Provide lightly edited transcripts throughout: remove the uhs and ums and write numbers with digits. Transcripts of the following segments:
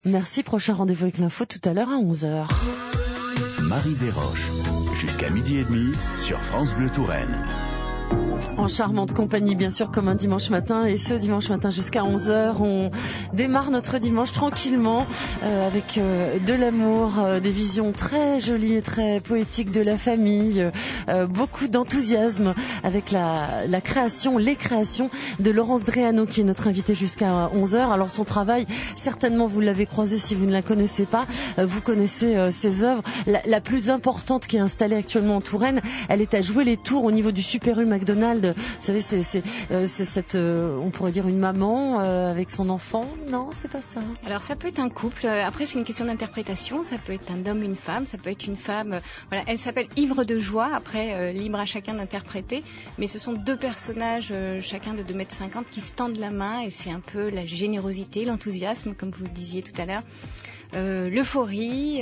Merci, prochain rendez-vous avec l'info tout à l'heure à 11h. Marie Desroches, jusqu'à 12h30 sur France Bleu Touraine. En charmante compagnie, bien sûr, comme un dimanche matin. Et ce dimanche matin jusqu'à 11h, on démarre notre dimanche tranquillement avec de l'amour, des visions très jolies et très poétiques de la famille, beaucoup d'enthousiasme avec la création, les créations de Laurence Dréano qui est notre invitée jusqu'à 11h. Alors son travail, certainement vous l'avez croisé si vous ne la connaissez pas. Vous connaissez ses œuvres. La plus importante qui est installée actuellement en Touraine, elle est à Jouer-les-Tours au niveau du Super U McDonald's. Vous savez, c'est cette, on pourrait dire une maman avec son enfant. Non, c'est pas ça. Alors ça peut être un couple. Après, c'est une question d'interprétation. Ça peut être un homme, une femme. Ça peut être une femme. Voilà, elle s'appelle Ivre de joie. Après, libre à chacun d'interpréter. Mais ce sont deux personnages, chacun de 2,50 m, qui se tendent la main. Et c'est un peu la générosité, l'enthousiasme, comme vous le disiez tout à l'heure. L'euphorie,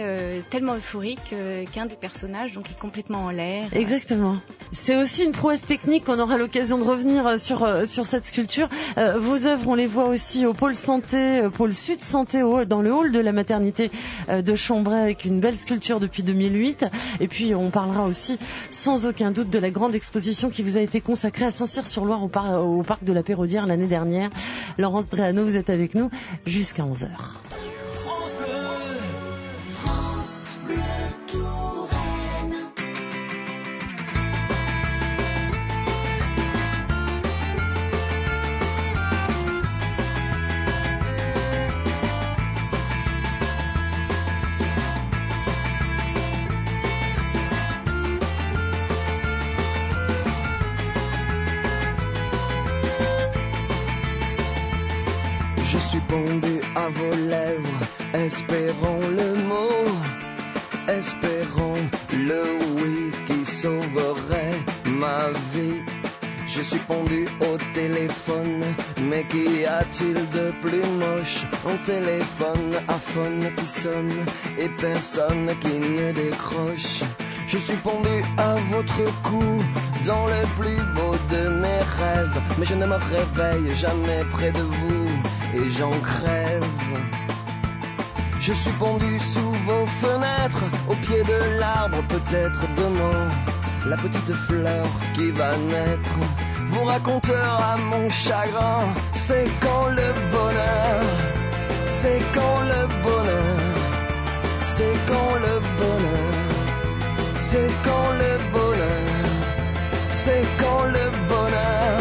tellement euphorique qu'un des personnages donc est complètement en l'air. Exactement. C'est aussi une prouesse technique. On aura l'occasion de revenir sur cette sculpture. Vos œuvres, on les voit aussi au pôle santé, pôle sud santé, dans le hall de la maternité de Chambray, avec une belle sculpture depuis 2008. Et puis on parlera aussi sans aucun doute de la grande exposition qui vous a été consacrée à Saint-Cyr-sur-Loire au parc de la Péraudière l'année dernière. Laurence Dréano, vous êtes avec nous jusqu'à 11h. Je suis pendu à vos lèvres, espérons le mot, espérons le oui qui sauverait ma vie. Je suis pendu au téléphone, mais qu'y a-t-il de plus moche? Un téléphone à phone qui sonne et personne qui ne décroche. Je suis pendu à votre cou, dans le plus beau de mes rêves, mais je ne me réveille jamais près de vous et j'en crève. Je suis pendu sous vos fenêtres, au pied de l'arbre, peut-être demain, la petite fleur qui va naître vous racontera mon chagrin. C'est quand le bonheur, c'est quand le bonheur, c'est quand le bonheur, c'est quand le bonheur, c'est quand le bonheur,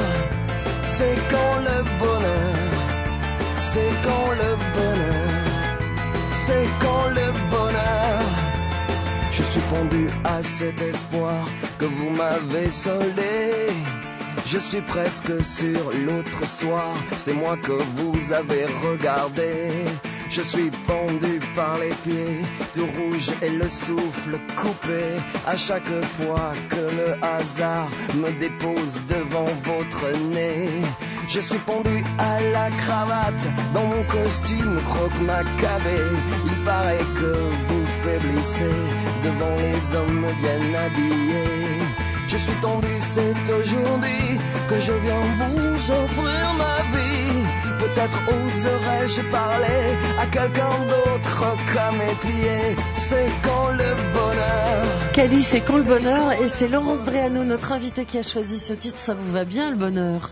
c'est quand le bonheur, c'est quand le bonheur, c'est quand le bonheur. Je suis pendu à cet espoir que vous m'avez soldé. Je suis presque sur l'autre soir, c'est moi que vous avez regardé. Je suis pendu par les pieds, tout rouge et le souffle coupé. À chaque fois que le hasard me dépose devant votre nez. Je suis pendu à la cravate, dans mon costume croque-macabé. Il paraît que vous faiblissez devant les hommes bien habillés. Je suis tendu, c'est aujourd'hui que je viens vous offrir ma vie. Peut-être oserais-je parler à quelqu'un d'autre qu'à mes pieds. C'est quand le bonheur. Cali, c'est quand le bonheur. Et c'est Laurence Dréano, notre invitée, qui a choisi ce titre. Ça vous va bien, le bonheur?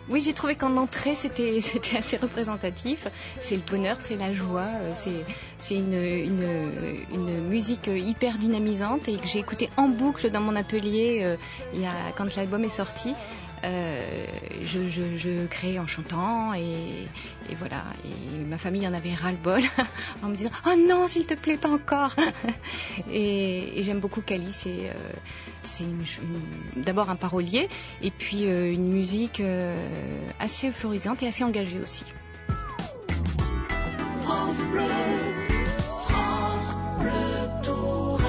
Oui, j'ai trouvé qu'en entrée, c'était assez représentatif. C'est le bonheur, c'est la joie, c'est une musique hyper dynamisante et que j'ai écoutée en boucle dans mon atelier quand l'album est sorti. Je crée en chantant et voilà. Et ma famille en avait ras-le-bol en me disant « Oh non, s'il te plaît, pas encore !» Et j'aime beaucoup Cali, c'est d'abord un parolier et puis une musique assez euphorisante et assez engagée aussi. France Bleu, France Bleu Touraine.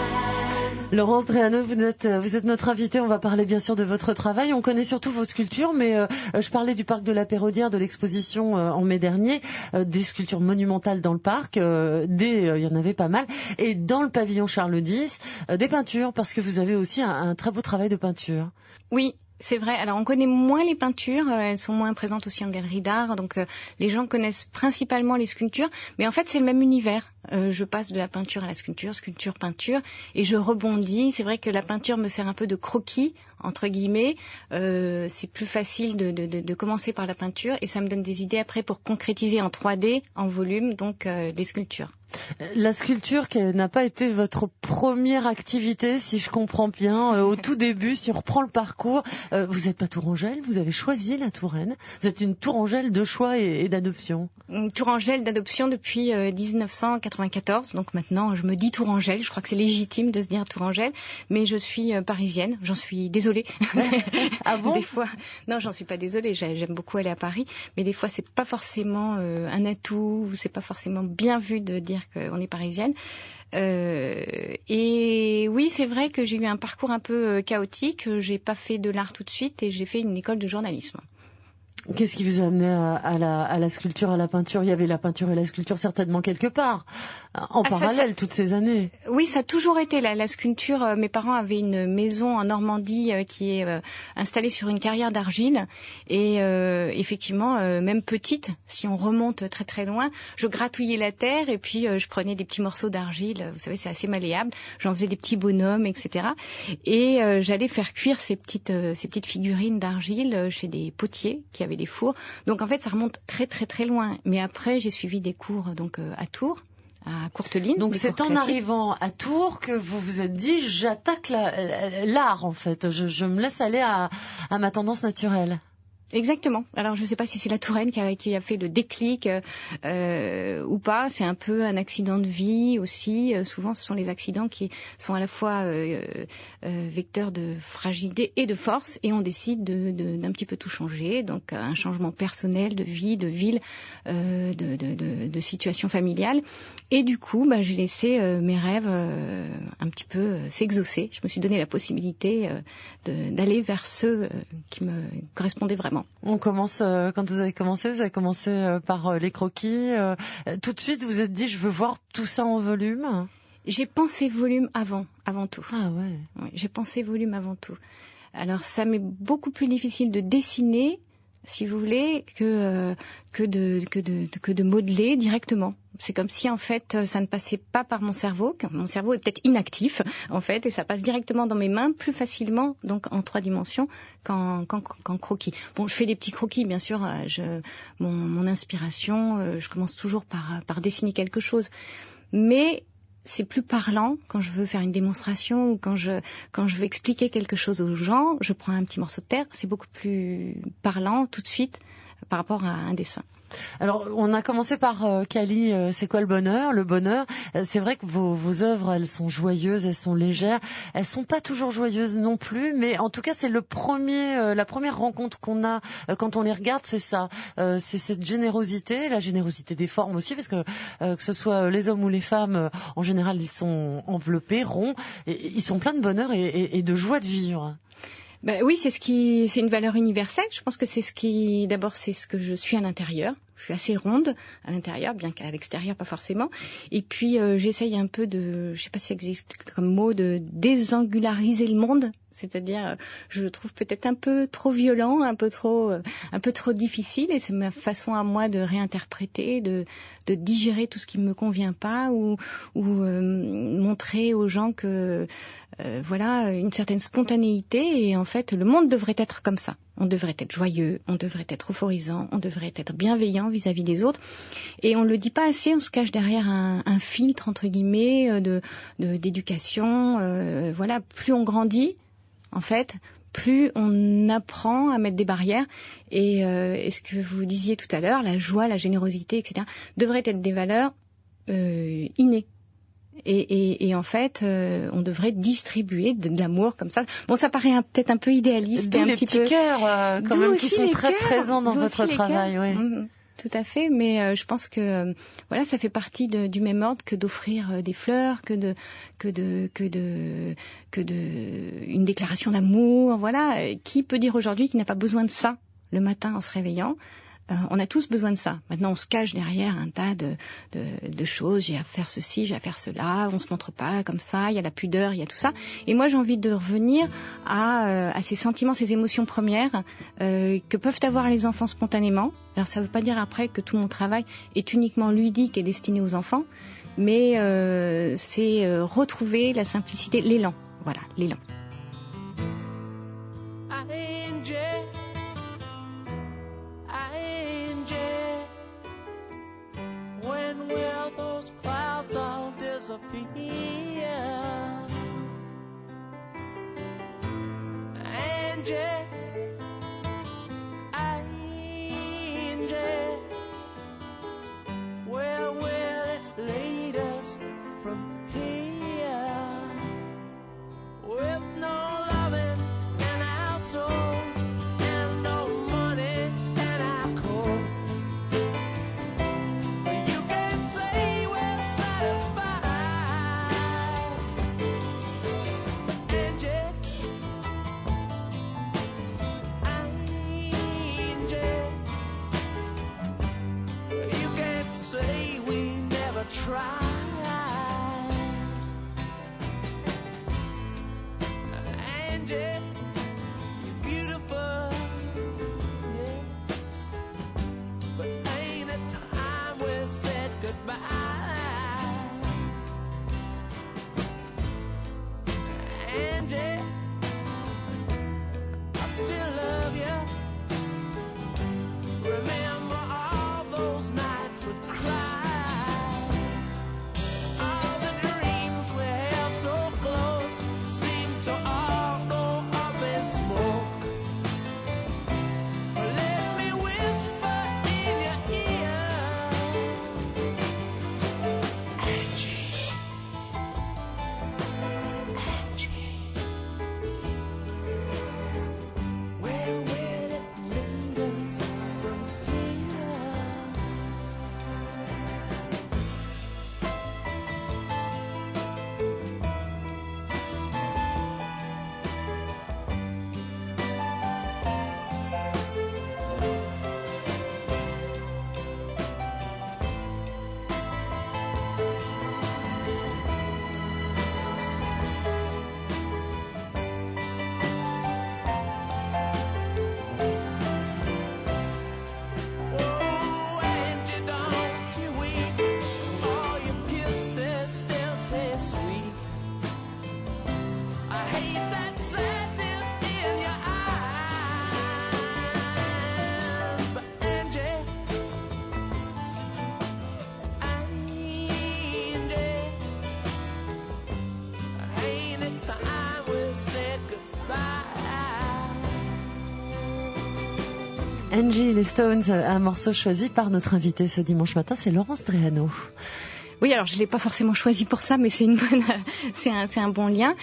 Laurence Dréano, vous êtes notre invitée. On va parler bien sûr de votre travail. On connaît surtout vos sculptures, mais je parlais du parc de la Péraudière, de l'exposition en mai dernier, des sculptures monumentales dans le parc, il y en avait pas mal, et dans le pavillon Charles X, des peintures, parce que vous avez aussi un très beau travail de peinture. Oui, C'est vrai. Alors, on connaît moins les peintures. Elles sont moins présentes aussi en galerie d'art. Donc, les gens connaissent principalement les sculptures. Mais en fait, c'est le même univers. Je passe de la peinture à la sculpture, sculpture, peinture. Et je rebondis. C'est vrai que la peinture me sert un peu de croquis, entre guillemets. C'est plus facile de commencer par la peinture. Et ça me donne des idées après pour concrétiser en 3D, en volume, donc les sculptures. La sculpture qui n'a pas été votre première activité, si je comprends bien, au tout début, si on reprend le parcours, vous n'êtes pas tourangelle, vous avez choisi la Touraine. Vous êtes une tourangelle de choix et d'adoption. Une tourangelle d'adoption depuis 1994, donc maintenant je me dis tourangelle, je crois que c'est légitime de se dire tourangelle, mais je suis parisienne, j'en suis désolée. Ah bon? Des fois, non, j'en suis pas désolée, j'aime beaucoup aller à Paris, mais des fois c'est pas forcément un atout, c'est pas forcément bien vu de dire qu'on est parisienne. Et oui, c'est vrai que j'ai eu un parcours un peu chaotique. J'ai pas fait de l'art tout de suite et j'ai fait une école de journalisme. Qu'est-ce qui vous a amené à la sculpture, à la peinture? Il y avait la peinture et la sculpture certainement quelque part, en parallèle, toutes ces années. Oui, ça a toujours été la sculpture. Mes parents avaient une maison en Normandie qui est installée sur une carrière d'argile. Et effectivement, même petite, si on remonte très très loin, je gratouillais la terre et puis je prenais des petits morceaux d'argile. Vous savez, c'est assez malléable. J'en faisais des petits bonhommes, etc. Et j'allais faire cuire ces petites figurines d'argile chez des potiers qui avaient des fours. Donc en fait, ça remonte très très très loin. Mais après, j'ai suivi des cours donc à Tours, à Courteline. Donc c'est en arrivant à Tours que vous vous êtes dit, j'attaque l'art en fait. Je me laisse aller à ma tendance naturelle. Exactement. Alors je ne sais pas si c'est la Touraine qui a fait le déclic ou pas. C'est un peu un accident de vie aussi. Souvent, ce sont les accidents qui sont à la fois vecteurs de fragilité et de force. Et on décide d'un petit peu tout changer. Donc un changement personnel, de vie, de ville, de situation familiale. Et du coup, j'ai laissé mes rêves un petit peu s'exaucer. Je me suis donné la possibilité d'aller vers ceux qui me correspondaient vraiment. On commence, quand vous avez commencé par les croquis. Tout de suite, vous vous êtes dit, je veux voir tout ça en volume. J'ai pensé volume avant tout. Ah ouais. Oui, j'ai pensé volume avant tout. Alors, ça m'est beaucoup plus difficile de dessiner, si vous voulez, que de modeler directement. C'est comme si, en fait, ça ne passait pas par mon cerveau. Mon cerveau est peut-être inactif, en fait, et ça passe directement dans mes mains plus facilement, donc en 3 dimensions, qu'en croquis. Bon, je fais des petits croquis, bien sûr. Mon inspiration, je commence toujours par dessiner quelque chose. Mais c'est plus parlant quand je veux faire une démonstration ou quand je veux expliquer quelque chose aux gens. Je prends un petit morceau de terre. C'est beaucoup plus parlant tout de suite par rapport à un dessin. Alors, on a commencé par Cali, c'est quoi le bonheur? Le bonheur, c'est vrai que vos œuvres, elles sont joyeuses, elles sont légères, elles sont pas toujours joyeuses non plus, mais en tout cas, c'est la première rencontre qu'on a quand on les regarde, c'est ça. C'est cette générosité, la générosité des formes aussi, parce que ce soit les hommes ou les femmes, en général, ils sont enveloppés, ronds, et ils sont pleins de bonheur et de joie de vivre. Oui, c'est une valeur universelle. Je pense que d'abord, c'est ce que je suis à l'intérieur. Je suis assez ronde à l'intérieur, bien qu'à l'extérieur, pas forcément. Et puis, j'essaye un peu je sais pas si ça existe comme mot, de désangulariser le monde. C'est-à-dire, je le trouve peut-être un peu trop violent, un peu trop difficile. Et c'est ma façon à moi de réinterpréter, de digérer tout ce qui me convient pas ou montrer aux gens que voilà, une certaine spontanéité. Et en fait, le monde devrait être comme ça. On devrait être joyeux, on devrait être euphorisant, on devrait être bienveillant vis-à-vis des autres. Et on le dit pas assez, on se cache derrière un filtre, entre guillemets, d'éducation. Voilà, plus on grandit, en fait, plus on apprend à mettre des barrières. Et ce que vous disiez tout à l'heure, la joie, la générosité, etc., devraient être des valeurs innées. Et en fait, on devrait distribuer de l'amour comme ça. Bon, ça paraît peut-être un peu idéaliste. D'où les petits cœurs, quand même, qui sont très présents dans votre travail. Oui. Tout à fait, mais je pense que voilà, ça fait partie du même ordre que d'offrir des fleurs, que une déclaration d'amour. Voilà, qui peut dire aujourd'hui qu'il n'a pas besoin de ça le matin en se réveillant? On a tous besoin de ça. Maintenant, on se cache derrière un tas de choses. J'ai à faire ceci, j'ai à faire cela. On se montre pas comme ça. Il y a la pudeur, il y a tout ça. Et moi, j'ai envie de revenir à ces sentiments, ces émotions premières que peuvent avoir les enfants spontanément. Alors, ça ne veut pas dire après que tout mon travail est uniquement ludique et destiné aux enfants, mais c'est retrouver la simplicité, l'élan. Voilà, l'élan. When will those clouds all disappear? Angie, Angie, where will it lead us from here? With no loving in our souls and no money in our coats, you can't say we're satisfied. Angie, Angie, you can't say we never tried. Angie, you're beautiful, yeah, but ain't it time we said goodbye? Angie, I still love you. Remember all those nights we cried, all the dreams we held so close seemed to all go up in smoke. Let me whisper in your ear, Angie, Angie, where will it lead us from here? Oh, Angie, don't you weep. All your kisses still taste sweet. I hate that sadness in your eyes. But Angie, Angie, ain't it time we said goodbye? Angie, les Stones, un morceau choisi par notre invité ce dimanche matin, c'est Laurence Dréano. Oui, alors je l'ai pas forcément choisi pour ça, mais c'est une bonne, c'est un bon lien.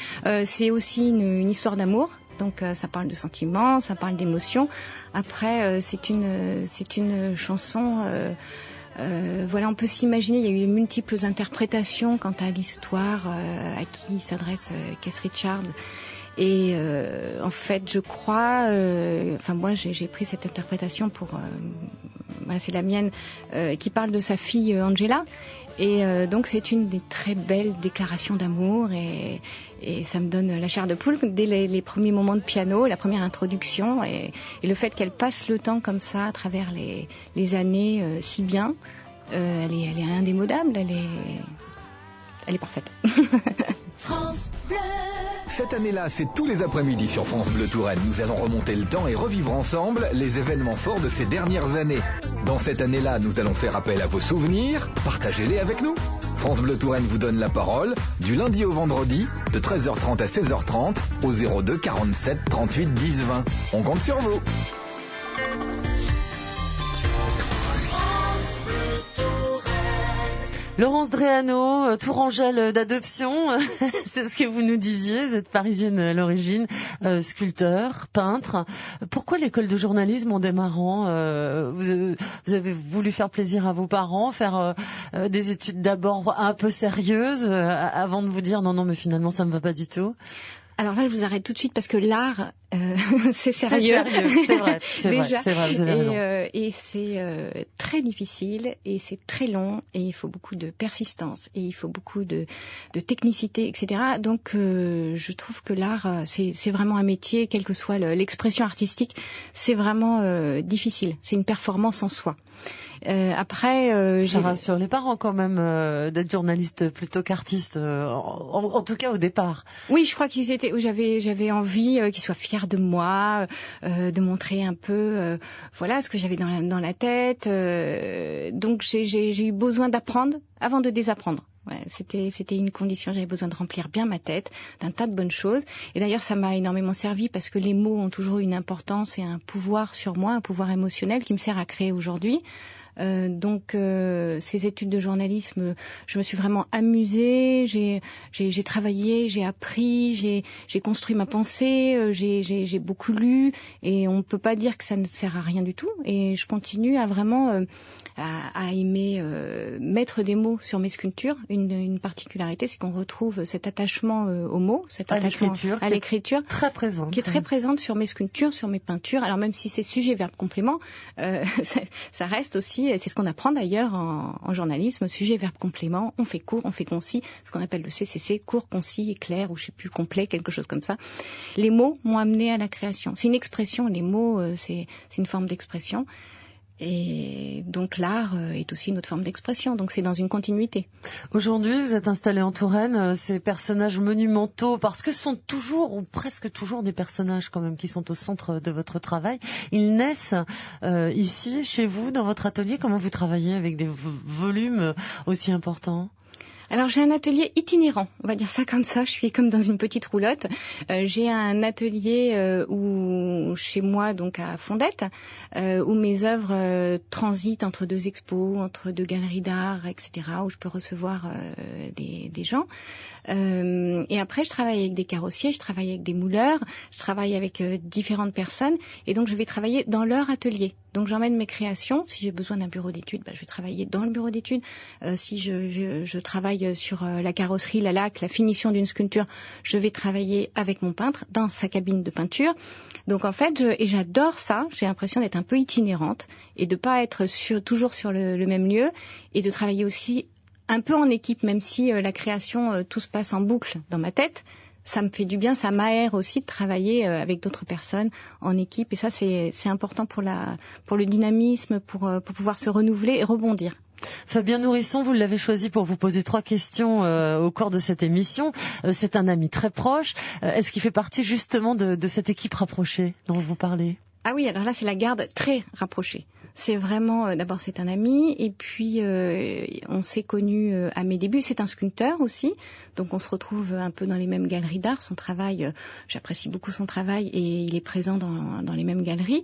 C'est aussi une histoire d'amour. Donc ça parle de sentiments, ça parle d'émotions. Après, c'est une chanson. Voilà, on peut s'imaginer. Il y a eu de multiples interprétations quant à l'histoire à qui s'adresse Keith Richards. Et en fait, je crois, moi, j'ai pris cette interprétation pour, voilà, c'est la mienne, qui parle de sa fille Angela. Et donc, c'est une des très belles déclarations d'amour, et ça me donne la chair de poule dès les premiers moments de piano, la première introduction, et le fait qu'elle passe le temps comme ça à travers les années si bien, elle est indémodable, elle est parfaite. France Bleu. Cette année-là, c'est tous les après-midi sur France Bleu Touraine. Nous allons remonter le temps et revivre ensemble les événements forts de ces dernières années. Dans cette année-là, nous allons faire appel à vos souvenirs. Partagez-les avec nous. France Bleu Touraine vous donne la parole du lundi au vendredi de 13h30 à 16h30 au 02 47 38 10 20. On compte sur vous. Laurence Dréano, tourangelle d'adoption, c'est ce que vous nous disiez, vous êtes parisienne à l'origine, sculpteur, peintre. Pourquoi l'école de journalisme en démarrant vous avez voulu faire plaisir à vos parents, faire des études d'abord un peu sérieuses avant de vous dire non mais finalement ça me va pas du tout? Alors là, je vous arrête tout de suite parce que l'art, c'est sérieux. C'est vrai, Déjà. C'est vrai, vous avez raison. Et c'est très difficile et c'est très long et il faut beaucoup de persistance et il faut beaucoup de technicité, etc. Donc je trouve que l'art, c'est vraiment un métier, quelle que soit l'expression artistique, c'est vraiment difficile. C'est une performance en soi. Après, ça rassure les parents quand même d'être journaliste plutôt qu'artiste, en tout cas au départ. Oui, je crois qu'ils étaient. J'avais envie qu'ils soient fiers de moi, de montrer un peu, voilà, ce que j'avais dans la tête. Donc j'ai eu besoin d'apprendre avant de désapprendre. Ouais, c'était une condition. J'avais besoin de remplir bien ma tête d'un tas de bonnes choses. Et d'ailleurs, ça m'a énormément servi parce que les mots ont toujours une importance et un pouvoir sur moi, un pouvoir émotionnel qui me sert à créer aujourd'hui. Donc ces études de journalisme, je me suis vraiment amusée, j'ai travaillé, j'ai appris, j'ai construit ma pensée, j'ai beaucoup lu et on ne peut pas dire que ça ne sert à rien du tout. Et je continue à vraiment à aimer mettre des mots sur mes sculptures. Une particularité, c'est qu'on retrouve cet attachement aux mots, cet attachement à l'écriture, très présente, qui est très présente sur mes sculptures, sur mes peintures. Alors même si c'est sujet, verbe, complément, ça reste aussi. C'est ce qu'on apprend d'ailleurs en journalisme, sujet, verbe, complément, on fait court, on fait concis, ce qu'on appelle le CCC, court, concis, clair, ou je sais plus, complet, quelque chose comme ça. Les mots m'ont amené à la création. C'est une expression, les mots, c'est une forme d'expression. Et donc l'art est aussi une autre forme d'expression, donc c'est dans une continuité. Aujourd'hui, vous êtes installé en Touraine, ces personnages monumentaux, parce que ce sont toujours, ou presque toujours, des personnages quand même qui sont au centre de votre travail. Ils naissent ici, chez vous, dans votre atelier. Comment vous travaillez avec des volumes aussi importants ? Alors j'ai un atelier itinérant, on va dire ça comme ça, je suis comme dans une petite roulotte. J'ai un atelier où chez moi, donc à Fondette, où mes œuvres transitent entre deux expos, entre deux galeries d'art, etc., où je peux recevoir des gens. Et après, je travaille avec des carrossiers, je travaille avec des mouleurs, je travaille avec différentes personnes, et donc je vais travailler dans leur atelier. Donc j'emmène mes créations. Si j'ai besoin d'un bureau d'études, je vais travailler dans le bureau d'études. Si je travaille sur la carrosserie, la laque, la finition d'une sculpture, je vais travailler avec mon peintre dans sa cabine de peinture. Donc en fait, et j'adore ça. J'ai l'impression d'être un peu itinérante et de pas être toujours sur le même lieu, et de travailler aussi un peu en équipe, même si la création, tout se passe en boucle dans ma tête. Ça me fait du bien, ça m'aère aussi de travailler avec d'autres personnes en équipe. Et ça, c'est important pour le dynamisme, pour pouvoir se renouveler et rebondir. Fabien Nourrisson, vous l'avez choisi pour vous poser 3 questions au cours de cette émission. C'est un ami très proche. Est-ce qu'il fait partie justement de cette équipe rapprochée dont vous parlez ? Ah oui, alors là, c'est la garde très rapprochée. C'est vraiment, d'abord c'est un ami, et puis on s'est connus à mes débuts. C'est un sculpteur aussi, donc on se retrouve un peu dans les mêmes galeries d'art. Son travail, j'apprécie beaucoup son travail, et il est présent dans les mêmes galeries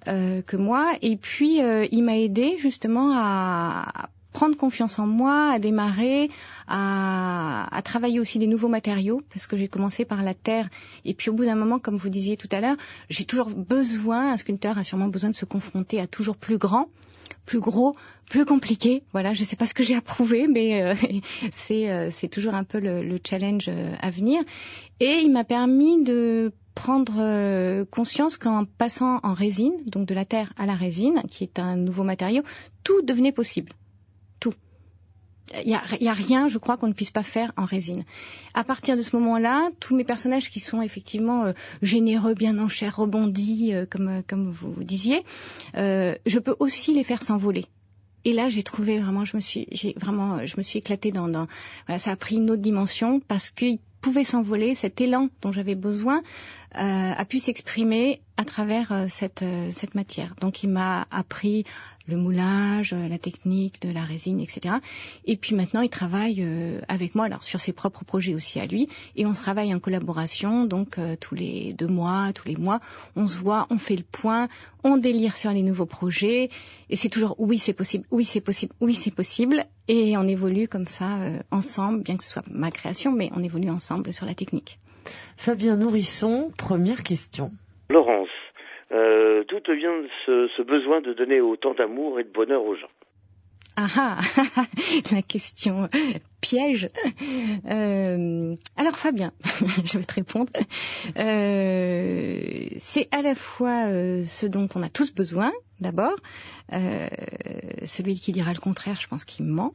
que moi. Et puis il m'a aidé justement à prendre confiance en moi, à démarrer, à travailler aussi des nouveaux matériaux, parce que j'ai commencé par la terre, et puis au bout d'un moment, comme vous disiez tout à l'heure, j'ai toujours besoin, un sculpteur a sûrement besoin de se confronter à toujours plus grand, plus gros, plus compliqué. Voilà, je sais pas ce que j'ai approuvé, mais c'est toujours un peu le challenge à venir. Et il m'a permis de prendre conscience qu'en passant en résine, donc de la terre à la résine, qui est un nouveau matériau, tout devenait possible. Il y a rien, je crois, qu'on ne puisse pas faire en résine. À partir de ce moment-là, tous mes personnages qui sont effectivement généreux, bien en chair, rebondis, comme vous disiez, je peux aussi les faire s'envoler. Et là, j'ai trouvé vraiment, je me suis éclatée dans voilà, ça a pris une autre dimension, parce qu'il pouvait s'envoler, cet élan dont j'avais besoin a pu s'exprimer à travers cette matière. Donc il m'a appris le moulage, la technique de la résine, etc. Et puis maintenant, il travaille avec moi, alors sur ses propres projets aussi à lui, et on travaille en collaboration, donc tous les 2 mois, tous les mois, on se voit, on fait le point, on délire sur les nouveaux projets, et c'est toujours oui c'est possible, oui c'est possible, oui c'est possible, et on évolue comme ça ensemble, bien que ce soit ma création, mais on évolue ensemble sur la technique. Fabien Nourrisson, première question. Laurence, d'où te vient ce besoin de donner autant d'amour et de bonheur aux gens ? Ah, la question piège. Alors Fabien, je vais te répondre. C'est à la fois ce dont on a tous besoin, d'abord. Celui qui dira le contraire, je pense qu'il ment.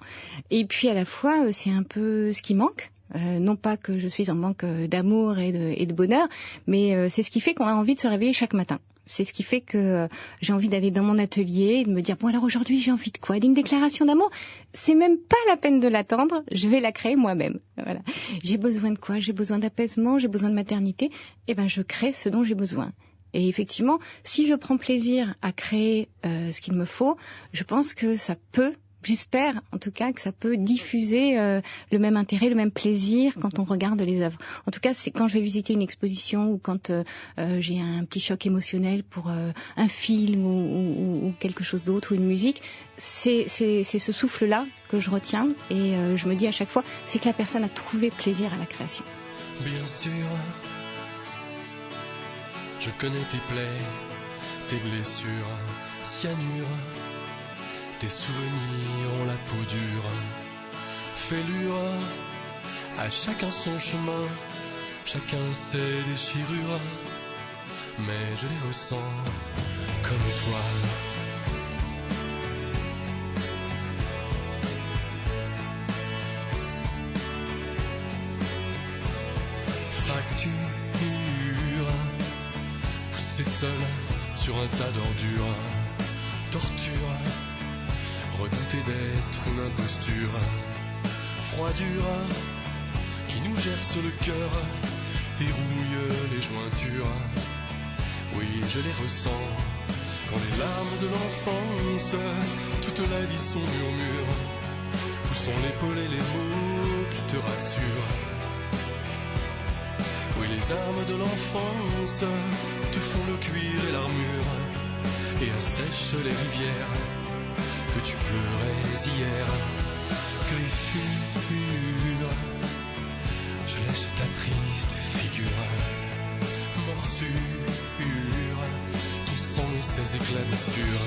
Et puis à la fois, c'est un peu ce qui manque. Non pas que je suis en manque d'amour et de bonheur, mais c'est ce qui fait qu'on a envie de se réveiller chaque matin. C'est ce qui fait que j'ai envie d'aller dans mon atelier et de me dire, bon alors aujourd'hui j'ai envie de quoi? D'une déclaration d'amour? C'est même pas la peine de l'attendre, je vais la créer moi-même. Voilà. J'ai besoin de quoi? J'ai besoin d'apaisement, j'ai besoin de maternité. Eh ben je crée ce dont j'ai besoin. Et effectivement, si je prends plaisir à créer ce qu'il me faut, je pense que ça peut, j'espère en tout cas que ça peut diffuser le même intérêt, le même plaisir quand on regarde les œuvres. En tout cas, c'est quand je vais visiter une exposition ou quand j'ai un petit choc émotionnel pour un film ou quelque chose d'autre ou une musique, c'est ce souffle-là que je retiens et je me dis à chaque fois, c'est que la personne a trouvé plaisir à la création. Bien sûr, je connais tes plaies, tes blessures, cyanure. Tes souvenirs ont la peau dure, fêlure, à chacun son chemin, chacun ses déchirures, mais je les ressens comme toi. Fracture, poussé seul sur un tas d'ordures, torture. Redouter d'être une imposture, froidure qui nous gerce le cœur et rouille les jointures. Oui, je les ressens quand les larmes de l'enfance, toute la vie sont murmures. Où sont l'épaule et les mots qui te rassurent? Oui, les armes de l'enfance te font le cuir et l'armure et assèchent les rivières que tu pleurais hier, griffure, je lèche ta triste figure, morsure, ton sang et ses éclaboussures,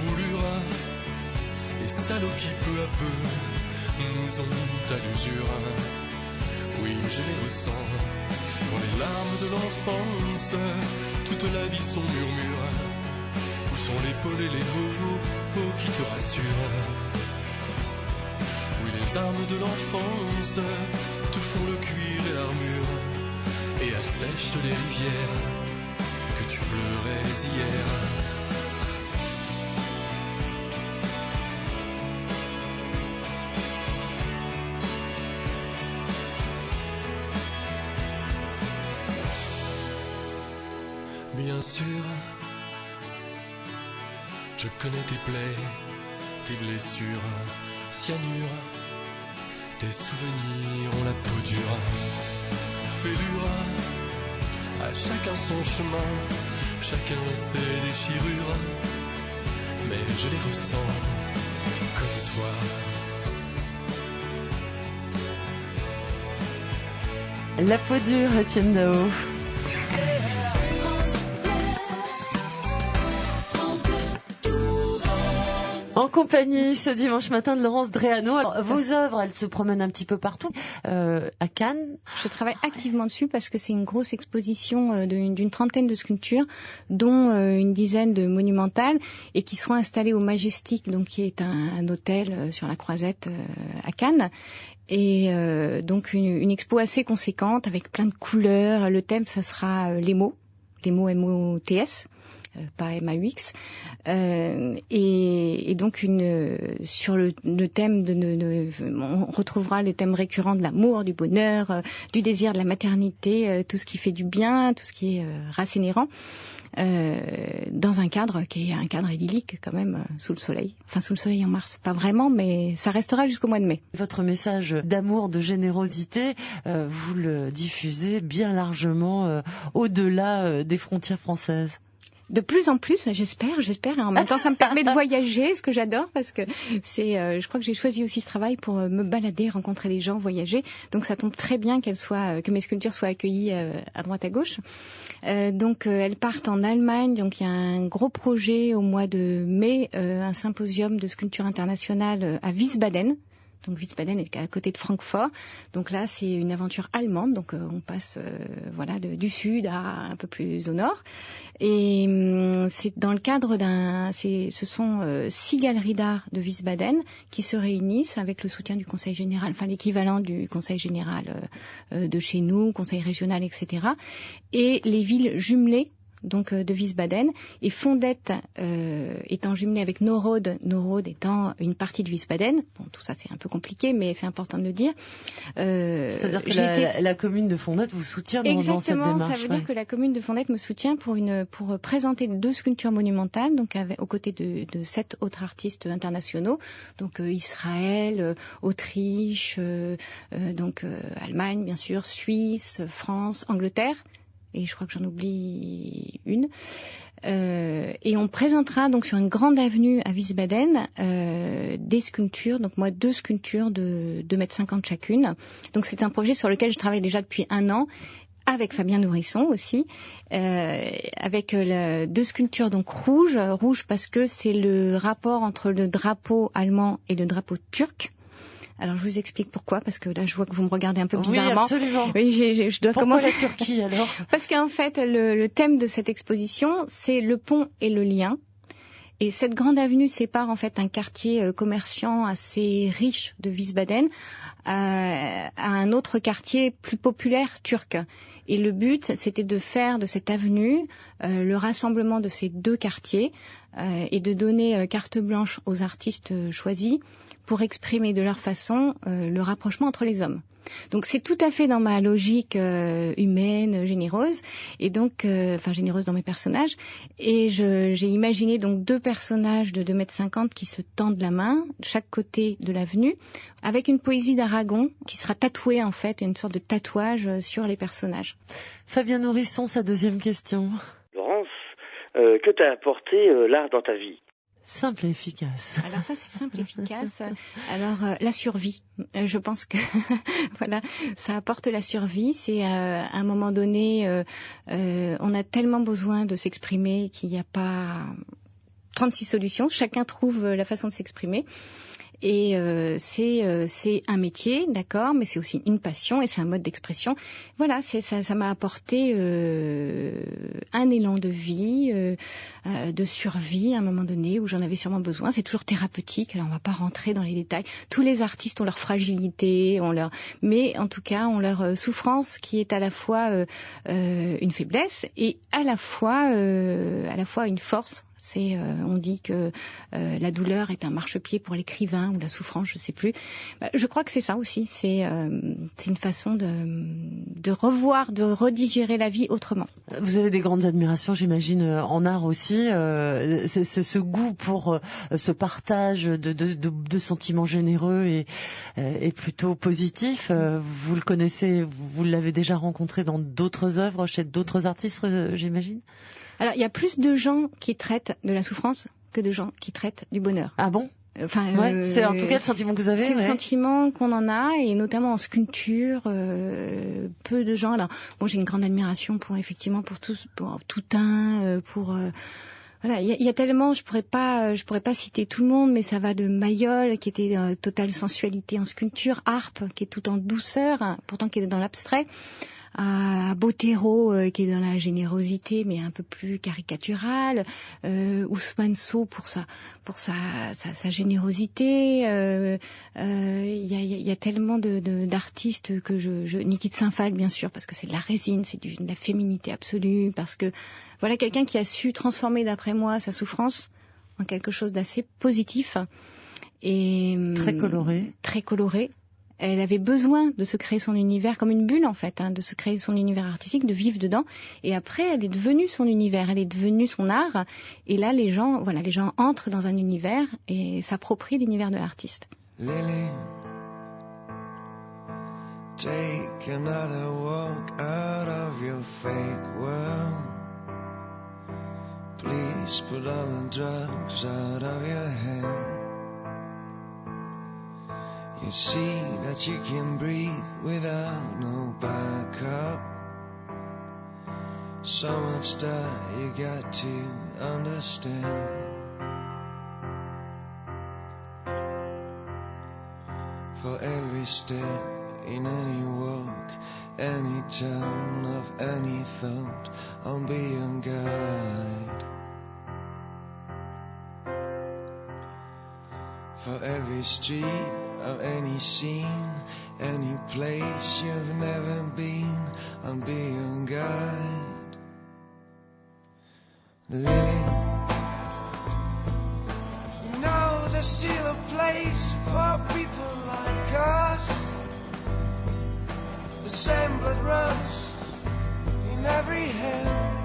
roulure, les salauds qui peu à peu nous ont à l'usure. Oui, je les ressens, quand les larmes de l'enfance, toute la vie sont murmures. Où sont l'épaule et les mots qui te rassurent? Oui, les armes de l'enfance te font le cuir et l'armure et assèchent les rivières que tu pleurais hier. Bien sûr, je connais tes plaies, tes blessures, cyanure. Tes souvenirs ont la peau dure, fêlure. À chacun son chemin, chacun ses déchirures. Mais je les ressens comme toi. La peau dure, Étienne Dao. En compagnie ce dimanche matin de Laurence Dréano. Alors, vos œuvres, elles se promènent un petit peu partout. À Cannes. Je travaille activement dessus parce que c'est une grosse exposition d'une trentaine de sculptures, dont une dizaine de monumentales, et qui seront installées au Majestic, donc qui est un hôtel sur la Croisette à Cannes. Et donc une expo assez conséquente avec plein de couleurs. Le thème, ça sera les mots M-O-T-S. Pas M-A-U-X, et donc sur le thème on retrouvera les thèmes récurrents de l'amour, du bonheur, du désir, de la maternité, tout ce qui fait du bien, tout ce qui est racénérant, dans un cadre qui est un cadre idyllique quand même, sous le soleil. Enfin, sous le soleil en mars, pas vraiment, mais ça restera jusqu'au mois de mai. Votre message d'amour, de générosité, vous le diffusez bien largement au-delà des frontières françaises. De plus en plus, j'espère, et en même temps ça me permet de voyager, ce que j'adore, parce que je crois que j'ai choisi aussi ce travail pour me balader, rencontrer des gens, voyager, donc ça tombe très bien que mes sculptures soient accueillies à droite à gauche. Donc elles partent en Allemagne, donc il y a un gros projet au mois de mai, un symposium de sculpture internationale à Wiesbaden. Donc Wiesbaden est à côté de Francfort. Donc là, c'est une aventure allemande. Donc on passe du sud à un peu plus au nord. Et c'est dans le cadre ce sont 6 galeries d'art de Wiesbaden qui se réunissent avec le soutien du Conseil général, enfin l'équivalent du Conseil général de chez nous, Conseil régional, etc. Et les villes jumelées donc de Wiesbaden, et Fondette étant jumelée avec Norrode étant une partie de Wiesbaden. Bon, tout ça c'est un peu compliqué, mais c'est important de le dire. C'est-à-dire que la commune de Fondette vous soutient dans cette démarche. Exactement, ça veut dire que la commune de Fondette me soutient pour présenter 2 sculptures monumentales, donc aux côtés de 7 autres artistes internationaux, donc Israël, Autriche, Allemagne bien sûr, Suisse, France, Angleterre. Et je crois que j'en oublie une. Et on présentera donc sur une grande avenue à Wiesbaden des sculptures, donc moi 2 sculptures de 2,50 m chacune. Donc c'est un projet sur lequel je travaille déjà depuis 1 an, avec Fabien Nourrisson aussi, avec 2 sculptures donc rouges parce que c'est le rapport entre le drapeau allemand et le drapeau turc. Alors je vous explique pourquoi, parce que là je vois que vous me regardez un peu bizarrement. Oui, absolument. Oui, je dois pourquoi commencer. La Turquie alors? Parce qu'en fait le thème de cette exposition c'est le pont et le lien. Et cette grande avenue sépare en fait un quartier commerçant assez riche de Wiesbaden à un autre quartier plus populaire turc. Et le but, c'était de faire de cette avenue le rassemblement de ces 2 quartiers et de donner carte blanche aux artistes choisis pour exprimer de leur façon le rapprochement entre les hommes. Donc c'est tout à fait dans ma logique humaine, généreuse, et donc généreuse dans mes personnages. Et j'ai imaginé donc 2 personnages de 2,50 m qui se tendent la main, de chaque côté de l'avenue, avec une poésie d'Aragon qui sera tatouée en fait, une sorte de tatouage sur les personnages. Fabien Nourrisson, sa 2e question. Laurence, que t'a apporté l'art dans ta vie? Simple et efficace. Alors ça, c'est simple et efficace. Alors la survie, je pense que voilà, ça apporte la survie. C'est à un moment donné, on a tellement besoin de s'exprimer qu'il n'y a pas 36 solutions. Chacun trouve la façon de s'exprimer. Et c'est un métier, d'accord, mais c'est aussi une passion et c'est un mode d'expression. Voilà, ça m'a apporté un élan de vie, de survie à un moment donné où j'en avais sûrement besoin. C'est toujours thérapeutique. Alors on va pas rentrer dans les détails. Tous les artistes ont leur fragilité, mais en tout cas ont leur souffrance qui est à la fois une faiblesse et à la fois une force. On dit que la douleur est un marchepied pour l'écrivain ou la souffrance, je sais plus. Je crois que c'est ça aussi. C'est une façon de revoir, de redigérer la vie autrement. Vous avez des grandes admirations, j'imagine, en art aussi. Ce goût pour ce partage de sentiments généreux et plutôt positifs. Vous le connaissez, vous l'avez déjà rencontré dans d'autres œuvres, chez d'autres artistes, j'imagine. Alors, il y a plus de gens qui traitent de la souffrance que de gens qui traitent du bonheur. Ah bon? C'est en tout cas le sentiment que vous avez. C'est le sentiment qu'on en a, et notamment en sculpture, peu de gens. Alors, moi, j'ai une grande admiration pour Toutain, voilà, il y a tellement, je pourrais pas citer tout le monde, mais ça va de Mayol, qui était totale sensualité en sculpture, Harpe, qui est tout en douceur, hein, pourtant qui est dans l'abstrait, à Botero, qui est dans la générosité mais un peu plus caricaturale, Ousmane Sow pour sa générosité. Il y a tellement d'artistes que Niki de Saint-Phal, bien sûr, parce que c'est de la résine, c'est de la féminité absolue, parce que voilà quelqu'un qui a su transformer, d'après moi, sa souffrance en quelque chose d'assez positif et très coloré. Elle avait besoin de se créer son univers comme une bulle, en fait, de se créer son univers artistique, de vivre dedans. Et après, elle est devenue son univers, elle est devenue son art. Et là, les gens entrent dans un univers et s'approprient l'univers de l'artiste. Lily, take another walk out of your fake world. Please put all the drugs out of your head. You see that you can breathe without no backup. So much that you got to understand. For every step in any walk, any turn of any thought, I'll be your guide. For every street of any scene, any place you've never been, I'll be your guide. Lily, you know there's still a place for people like us. The same blood runs in every hand.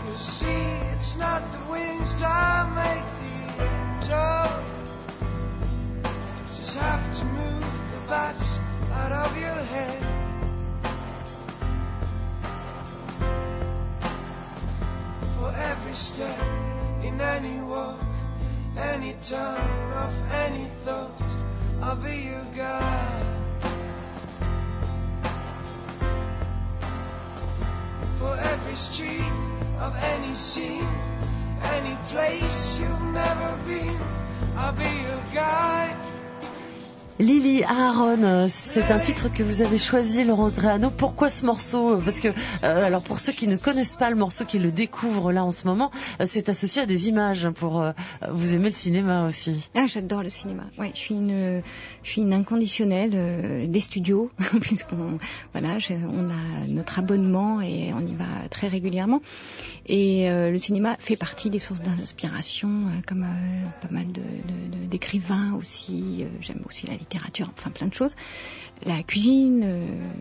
You see, it's not the wings that make the angel. Just have to move the bats out of your head. For every step in any walk, any turn of any thought, I'll be your guide. For every street of any scene, any place you've never been, I'll be your guide. Lily Aaron, c'est un titre que vous avez choisi, Laurence Dreano. Pourquoi ce morceau? Parce que, alors pour ceux qui ne connaissent pas le morceau, qui le découvrent là en ce moment, c'est associé à des images. Pour vous aimez le cinéma aussi? Ah, j'adore le cinéma. Ouais, je suis une inconditionnelle des studios, puisqu'on on a notre abonnement et on y va très régulièrement. Et le cinéma fait partie des sources d'inspiration, comme pas mal d'écrivains aussi. J'aime aussi la littérature, enfin plein de choses. La cuisine,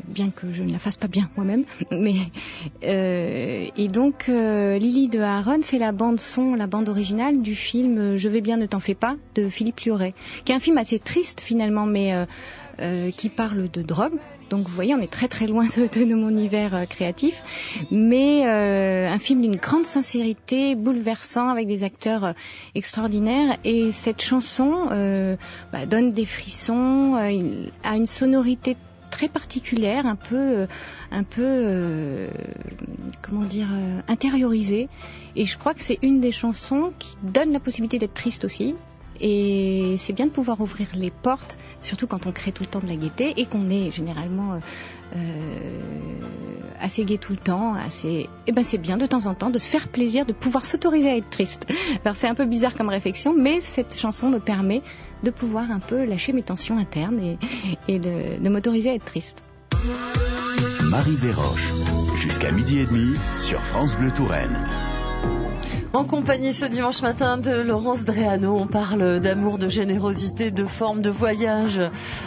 bien que je ne la fasse pas bien moi-même, mais et donc Lily de Aaron, c'est la bande son, la bande originale du film Je vais bien, ne t'en fais pas de Philippe Lioré, qui est un film assez triste finalement, mais qui parle de drogue. Donc vous voyez, on est très très loin de mon univers créatif, mais un film d'une grande sincérité, bouleversant, avec des acteurs extraordinaires. Et cette chanson donne des frissons, a une sonorité très particulière, un peu comment dire, intériorisée. Et je crois que c'est une des chansons qui donne la possibilité d'être triste aussi. Et c'est bien de pouvoir ouvrir les portes, surtout quand on crée tout le temps de la gaieté et qu'on est généralement assez gai tout le temps. C'est bien de temps en temps de se faire plaisir, de pouvoir s'autoriser à être triste. Alors c'est un peu bizarre comme réflexion, mais cette chanson me permet de pouvoir un peu lâcher mes tensions internes et de m'autoriser à être triste. Marie Desroches, jusqu'à 12h30 sur France Bleu Touraine. En compagnie ce dimanche matin de Laurence Dreano, on parle d'amour, de générosité, de forme, de voyage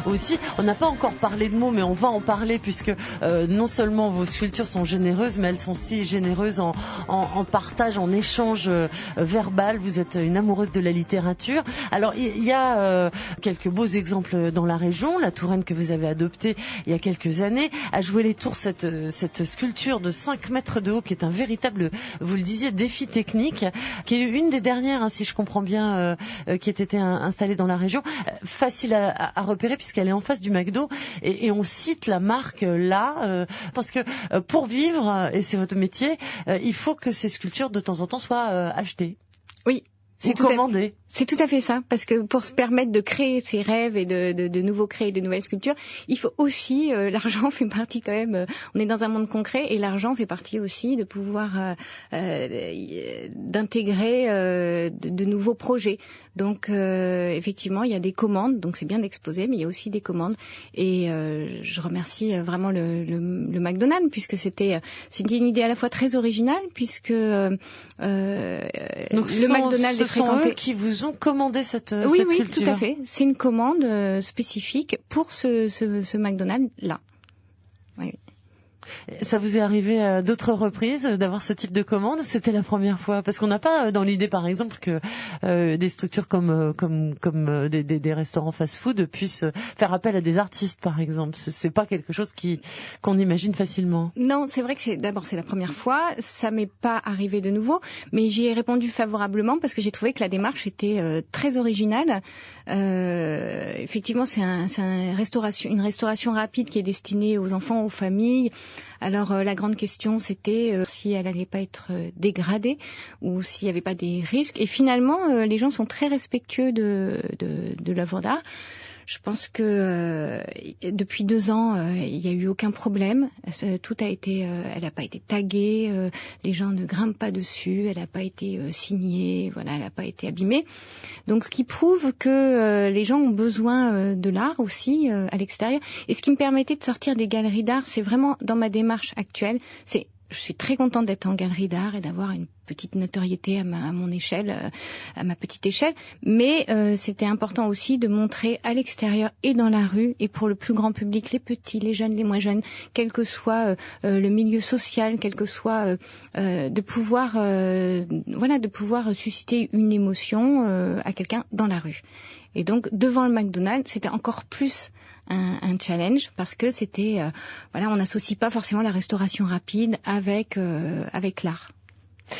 aussi. On n'a pas encore parlé de mots, mais on va en parler puisque non seulement vos sculptures sont généreuses, mais elles sont aussi généreuses en partage, en échange verbal. Vous êtes une amoureuse de la littérature. Alors il y a quelques beaux exemples dans la région. La Touraine que vous avez adoptée il y a quelques années a joué les tours cette sculpture de 5 mètres de haut qui est un véritable, vous le disiez, défi technique, qui est une des dernières, si je comprends bien, qui a été installée dans la région. Facile à repérer puisqu'elle est en face du McDo et on cite la marque là parce que pour vivre, et c'est votre métier, il faut que ces sculptures de temps en temps soient achetées. Oui. C'est commandé. C'est tout à fait ça, parce que pour se permettre de créer ses rêves et de nouveau créer de nouvelles sculptures, il faut aussi, l'argent fait partie quand même, on est dans un monde concret et l'argent fait partie aussi de pouvoir d'intégrer de nouveaux projets. Donc effectivement, il y a des commandes, donc c'est bien d'exposer, mais il y a aussi des commandes. Et je remercie vraiment le McDonald's, puisque c'était une idée à la fois très originale, puisque donc le McDonald's est fréquenté. Ce sont eux qui vous ont commandé cette sculpture. Oui, tout à fait. C'est une commande spécifique pour ce McDonald's-là. Oui. Ça vous est arrivé à d'autres reprises d'avoir ce type de commande ou c'était la première fois? Parce qu'on n'a pas dans l'idée, par exemple, que des structures comme des restaurants fast-food puissent faire appel à des artistes, par exemple. C'est pas quelque chose qu'on imagine facilement. Non, c'est vrai que c'est la première fois. Ça m'est pas arrivé de nouveau, mais j'y ai répondu favorablement parce que j'ai trouvé que la démarche était très originale. Effectivement, c'est une restauration rapide qui est destinée aux enfants, aux familles. Alors la grande question, c'était si elle allait pas être dégradée ou s'il n'y avait pas des risques. Et finalement, les gens sont très respectueux de l'œuvre d'art. Je pense que depuis 2 ans, il n'y a eu aucun problème. Tout a été, elle n'a pas été taguée, les gens ne grimpent pas dessus, elle n'a pas été signée, voilà, elle n'a pas été abîmée. Donc, ce qui prouve que les gens ont besoin de l'art aussi à l'extérieur. Et ce qui me permettait de sortir des galeries d'art, c'est vraiment dans ma démarche actuelle, je suis très contente d'être en galerie d'art et d'avoir une petite notoriété à mon échelle, à ma petite échelle. Mais c'était important aussi de montrer à l'extérieur et dans la rue et pour le plus grand public, les petits, les jeunes, les moins jeunes, quel que soit le milieu social, quel que soit de pouvoir susciter une émotion à quelqu'un dans la rue. Et donc devant le McDonald's, c'était encore plus un challenge parce que c'était on n'associe pas forcément la restauration rapide avec l'art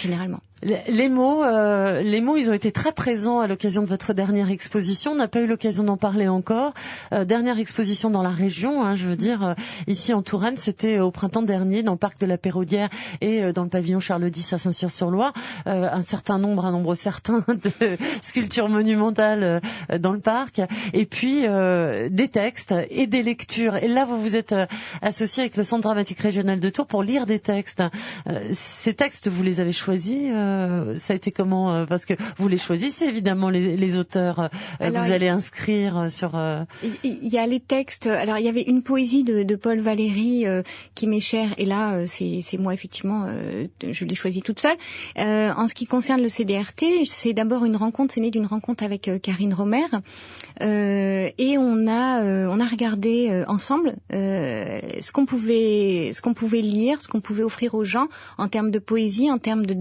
généralement. Les mots, ils ont été très présents à l'occasion de votre dernière exposition. On n'a pas eu l'occasion d'en parler encore. Dernière exposition dans la région, je veux dire, ici en Touraine, c'était au printemps dernier, dans le parc de la Péraudière et dans le pavillon Charles X à Saint-Cyr-sur-Loire. Un nombre certain de sculptures monumentales dans le parc. Et puis des textes et des lectures. Et là, vous vous êtes associé avec le Centre dramatique régional de Tours pour lire des textes. Ces textes, vous les avez choisis ça a été comment parce que vous les choisissez évidemment les auteurs que vous allez inscrire sur. Il y a les textes. Alors il y avait une poésie de Paul Valéry qui m'est chère et là c'est moi effectivement je l'ai choisi toute seule. En ce qui concerne le CDRT, c'est d'abord c'est né d'une rencontre avec Karine Romer et on a regardé ensemble ce qu'on pouvait lire, ce qu'on pouvait offrir aux gens en termes de poésie, en termes de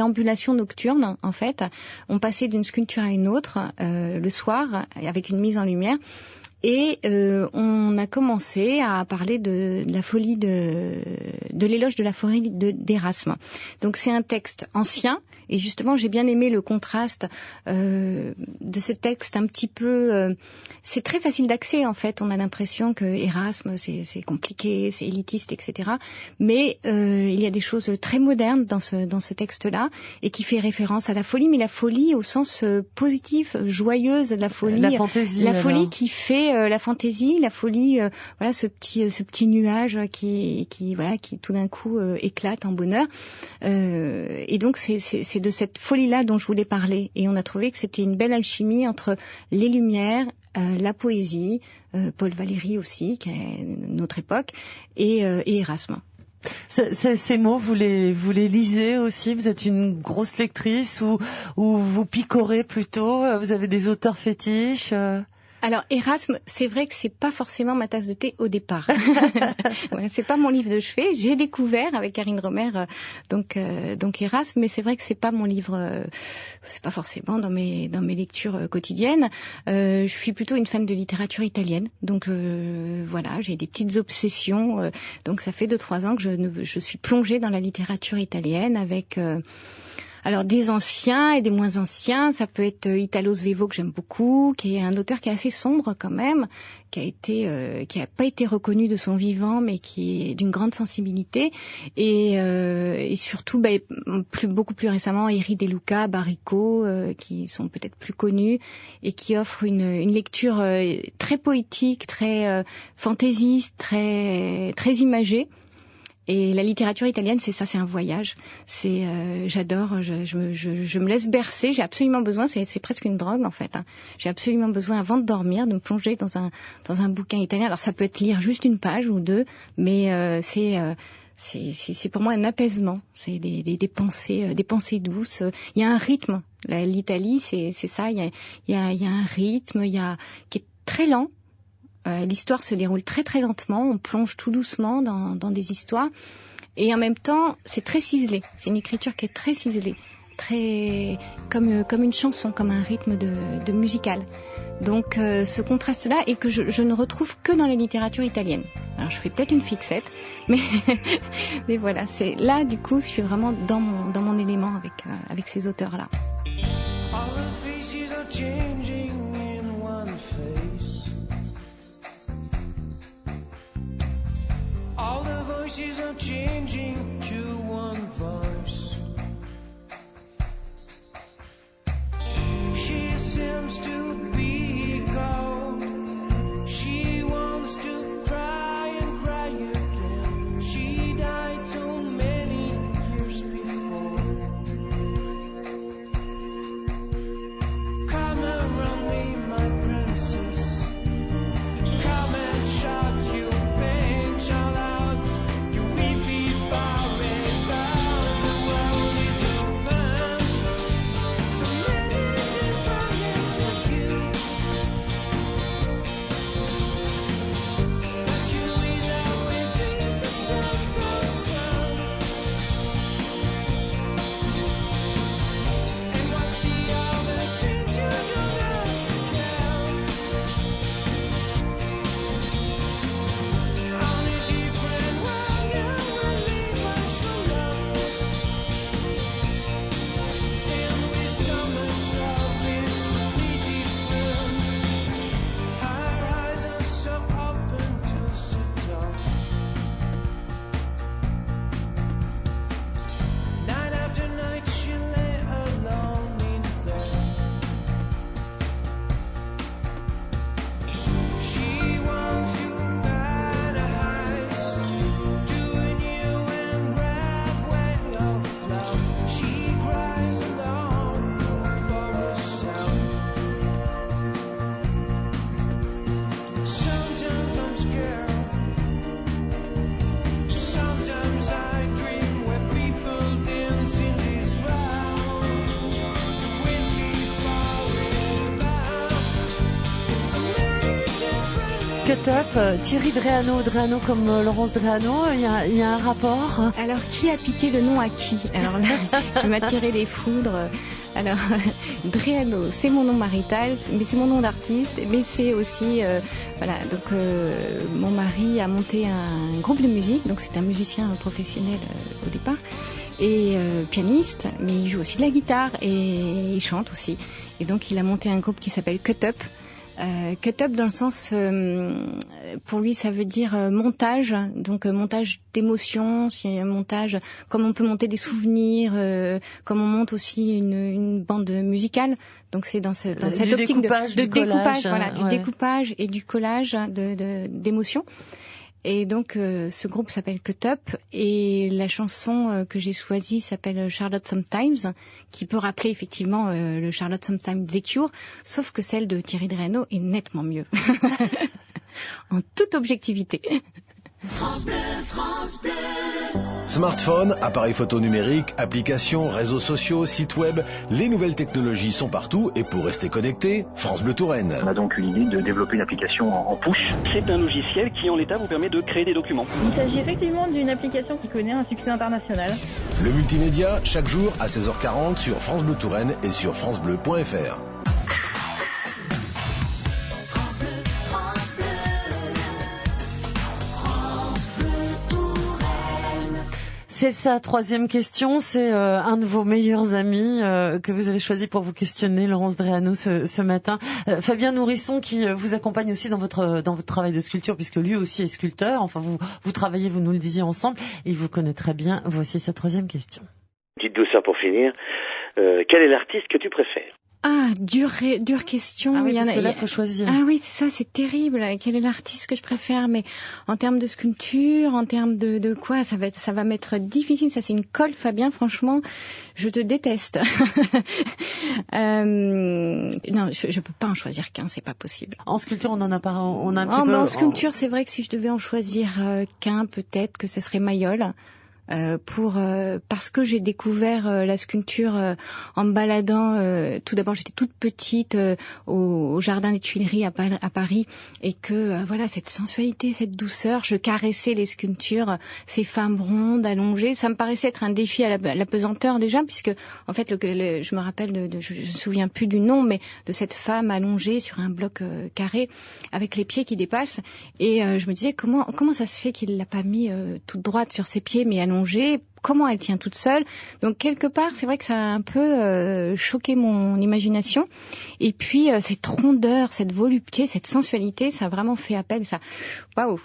déambulation nocturne, en fait. On passait d'une sculpture à une autre le soir, avec une mise en lumière. Et on a commencé à parler de la folie de l'éloge de la folie d'Erasme. Donc c'est un texte ancien, et justement j'ai bien aimé le contraste de ce texte un petit peu. C'est très facile d'accès en fait. On a l'impression que Erasme c'est compliqué, c'est élitiste, etc. Mais il y a des choses très modernes dans ce texte-là et qui fait référence à la folie, mais la folie au sens positif, joyeuse, la folie, la fantaisie, la folie qui fait la fantaisie, la folie, ce petit nuage qui tout d'un coup éclate en bonheur. Et donc c'est de cette folie-là dont je voulais parler. Et on a trouvé que c'était une belle alchimie entre les lumières, la poésie, Paul Valéry aussi, qui est notre époque, et Erasme. Ces mots, vous les lisez aussi? Vous êtes une grosse lectrice ou vous picorez plutôt? Vous avez des auteurs fétiches? Alors Erasme, c'est vrai que c'est pas forcément ma tasse de thé au départ. Voilà, c'est pas mon livre de chevet. J'ai découvert avec Karine Romer donc Erasme, mais c'est vrai que c'est pas mon livre. C'est pas forcément dans mes lectures quotidiennes. Je suis plutôt une fan de littérature italienne, donc voilà, j'ai des petites obsessions. Donc ça fait 2-3 ans que je suis plongée dans la littérature italienne avec. Alors des anciens et des moins anciens, ça peut être Italo Svevo que j'aime beaucoup, qui est un auteur qui est assez sombre quand même, qui a pas été reconnu de son vivant, mais qui est d'une grande sensibilité, et surtout beaucoup plus récemment Eri De Luca, Baricco, qui sont peut-être plus connus et qui offrent une lecture très poétique, très fantaisiste, très très imagée. Et la littérature italienne, c'est ça, c'est un voyage. J'adore, je me laisse bercer. J'ai absolument besoin, c'est presque une drogue en fait. J'ai absolument besoin avant de dormir de me plonger dans un bouquin italien. Alors ça peut être lire juste une page ou deux, mais c'est pour moi un apaisement. C'est des pensées douces. Il y a un rythme. L'Italie, c'est ça. Il y a un rythme, qui est très lent. L'histoire se déroule très très lentement, on plonge tout doucement dans des histoires et en même temps c'est très ciselé, c'est une écriture qui est très ciselée, très comme une chanson, comme un rythme de musical. Donc ce contraste-là et que je ne retrouve que dans la littérature italienne. Alors je fais peut-être une fixette, mais voilà, c'est là du coup je suis vraiment dans mon élément avec ces auteurs-là. All the faces are changing in voices are changing to one voice. She seems to be gone. She wants to cry and cry again. She died so many years before. Come around me, my princess. Come and shout your pain, shout out your weepy forever. The world is open to many different of you. But you will always be the same person. And what the other seems you don't have to care. Only different way you will leave us alone. And with so much love it's completely different. Her eyes are so open to seduct. Night after night she lay alone in bed. She wants to paradise, to a new and brave way of love. She cries alone for herself. Sometimes I'm scared. Sometimes I dream where people dance in this round with me forever. It's a many different. Cut Up, Thierry Dreano, Dreano comme Laurence Dreano, il y a un rapport. Alors, qui a piqué le nom à qui? Alors là, je m'attirais les foudres. Alors, Dreano, c'est mon nom marital, mais c'est mon nom d'artiste, mais c'est aussi, voilà, donc mon mari a monté un groupe de musique, donc c'est un musicien professionnel au départ, et pianiste, mais il joue aussi de la guitare et il chante aussi. Et donc il a monté un groupe qui s'appelle Cut Up. Cut Up dans le sens, pour lui ça veut dire montage, donc montage d'émotions, c'est un montage comme on peut monter des souvenirs, comme on monte aussi une bande musicale. Donc c'est dans cette optique de découpage, voilà, du découpage et du collage d'émotions. Et donc ce groupe s'appelle Cut Up et la chanson que j'ai choisie s'appelle Charlotte Sometimes, qui peut rappeler effectivement le Charlotte Sometimes des Cure, sauf que celle de Thierry Dreano est nettement mieux. En toute objectivité. France Bleu, France Bleu. Smartphone, appareil photo numérique, applications, réseaux sociaux, sites web, les nouvelles technologies sont partout et pour rester connecté, France Bleu Touraine. On a donc eu l'idée de développer une application en push. C'est un logiciel qui en l'état vous permet de créer des documents. Il s'agit effectivement d'une application qui connaît un succès international. Le multimédia, chaque jour à 16h40 sur France Bleu Touraine et sur francebleu.fr. C'est sa troisième question, c'est un de vos meilleurs amis que vous avez choisi pour vous questionner, Laurence Dreano, ce matin. Fabien Nourisson, qui vous accompagne aussi dans votre travail de sculpture, puisque lui aussi est sculpteur. Enfin, vous travaillez, vous nous le disiez ensemble, et il vous connaît très bien. Voici sa troisième question. Petite douceur pour finir. Quel est l'artiste que tu préfères? Ah, dure question. Ah oui, parce que là, faut choisir. Ah oui, ça, c'est terrible. Quel est l'artiste que je préfère? Mais en termes de sculpture, en termes de quoi, ça va m'être difficile. Ça, c'est une colle, Fabien. Franchement, je te déteste. Non, je peux pas en choisir qu'un. C'est pas possible. En sculpture, on a un petit peu. En sculpture, c'est vrai que si je devais en choisir qu'un, peut-être que ce serait Mayol. Parce que j'ai découvert la sculpture en me baladant. Tout d'abord, j'étais toute petite au jardin des Tuileries à Paris, et que voilà, cette sensualité, cette douceur, je caressais les sculptures, ces femmes rondes, allongées. Ça me paraissait être un défi à la pesanteur déjà, puisque en fait, je me rappelle je me souviens plus du nom, mais de cette femme allongée sur un bloc carré avec les pieds qui dépassent. Et je me disais comment ça se fait qu'il l'a pas mis toute droite sur ses pieds, mais allongée allongée. Comment elle tient toute seule. Donc quelque part, c'est vrai que ça a un peu choqué mon imagination. Et puis cette rondeur, cette volupté, cette sensualité, ça a vraiment fait appel. Ça, waouh.